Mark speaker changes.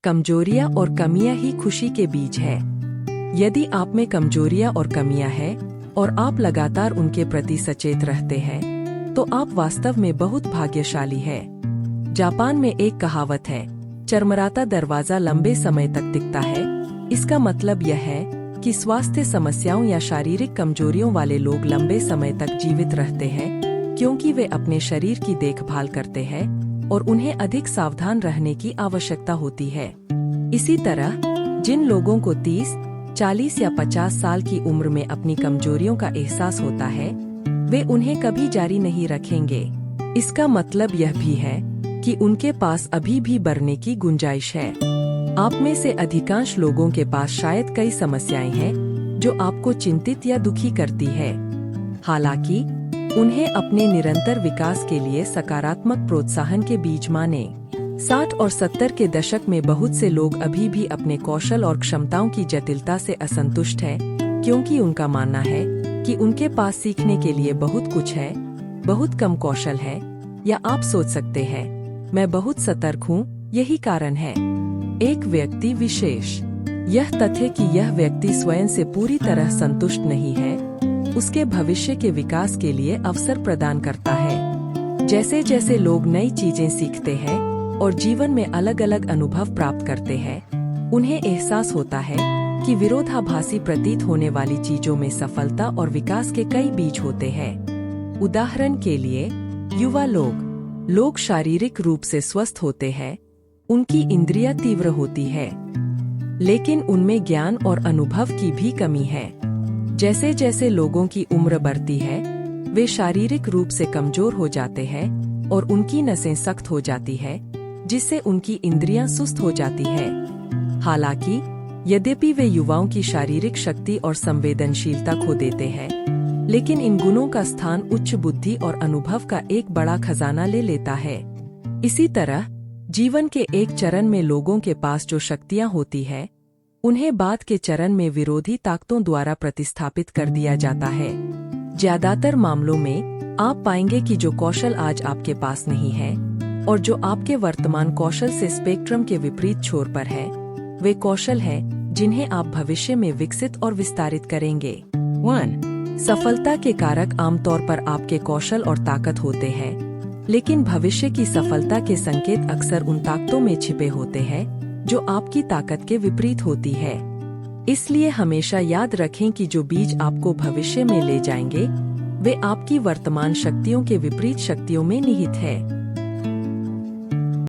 Speaker 1: कमजोरियां और कमियां ही खुशी के बीज है। यदि आप में कमजोरियां और कमियां हैं और आप लगातार उनके प्रति सचेत रहते हैं, तो आप वास्तव में बहुत भाग्यशाली हैं। जापान में एक कहावत है, चरमराता दरवाजा लंबे समय तक टिकता है। इसका मतलब यह है कि स्वास्थ्य समस्याओं या शारीरिक कमजोरियों वाले लोग लंबे समय तक जीवित रहते हैं, क्योंकि वे अपने शरीर की देखभाल करते हैं और उन्हें अधिक सावधान रहने की आवश्यकता होती है। इसी तरह जिन लोगों को 30, 40 या 50 साल की उम्र में अपनी कमजोरियों का एहसास होता है, वे उन्हें कभी जारी नहीं रखेंगे। इसका मतलब यह भी है कि उनके पास अभी भी बढ़ने की गुंजाइश है। आप में से अधिकांश लोगों के पास शायद कई समस्याएं हैं जो आपको चिंतित या दुखी करती है। हालांकि उन्हें अपने निरंतर विकास के लिए सकारात्मक प्रोत्साहन के बीज माने। 60 और 70 के दशक में बहुत से लोग अभी भी अपने कौशल और क्षमताओं की जटिलता से असंतुष्ट हैं, क्योंकि उनका मानना है कि उनके पास सीखने के लिए बहुत कुछ है, बहुत कम कौशल है, या आप सोच सकते हैं, मैं बहुत सतर्क हूँ, यही कारण है। एक व्यक्ति विशेष। यह तथ्य कि यह व्यक्ति स्वयं से पूरी तरह संतुष्ट नहीं है, उसके भविष्य के विकास के लिए अवसर प्रदान करता है। जैसे जैसे लोग नई चीजें सीखते हैं और जीवन में अलग अलग अनुभव प्राप्त करते हैं, उन्हें एहसास होता है कि विरोधाभासी प्रतीत होने वाली चीजों में सफलता और विकास के कई बीज होते हैं। उदाहरण के लिए, युवा लोग शारीरिक रूप से स्वस्थ होते हैं, उनकी इंद्रियां तीव्र होती है, लेकिन उनमें ज्ञान और अनुभव की भी कमी है। जैसे जैसे लोगों की उम्र बढ़ती है, वे शारीरिक रूप से कमजोर हो जाते हैं और उनकी नसें सख्त हो जाती है, जिससे उनकी इंद्रियां सुस्त हो जाती है। हालांकि यद्यपि वे युवाओं की शारीरिक शक्ति और संवेदनशीलता खो देते हैं, लेकिन इन गुणों का स्थान उच्च बुद्धि और अनुभव का एक बड़ा खजाना ले लेता है। इसी तरह जीवन के एक चरण में लोगों के पास जो शक्तियां होती है, उन्हें बाद के चरण में विरोधी ताकतों द्वारा प्रतिस्थापित कर दिया जाता है। ज्यादातर मामलों में आप पाएंगे कि जो कौशल आज आपके पास नहीं है और जो आपके वर्तमान कौशल से स्पेक्ट्रम के विपरीत छोर पर है, वे कौशल हैं जिन्हें आप भविष्य में विकसित और विस्तारित करेंगे। 1. सफलता के कारक आमतौर पर आपके कौशल और ताकत होते हैं, लेकिन भविष्य की सफलता के संकेत अक्सर उन ताकतों में छिपे होते हैं जो आपकी ताकत के विपरीत होती है। इसलिए हमेशा याद रखें कि जो बीज आपको भविष्य में ले जाएंगे, वे आपकी वर्तमान शक्तियों के विपरीत शक्तियों में निहित है।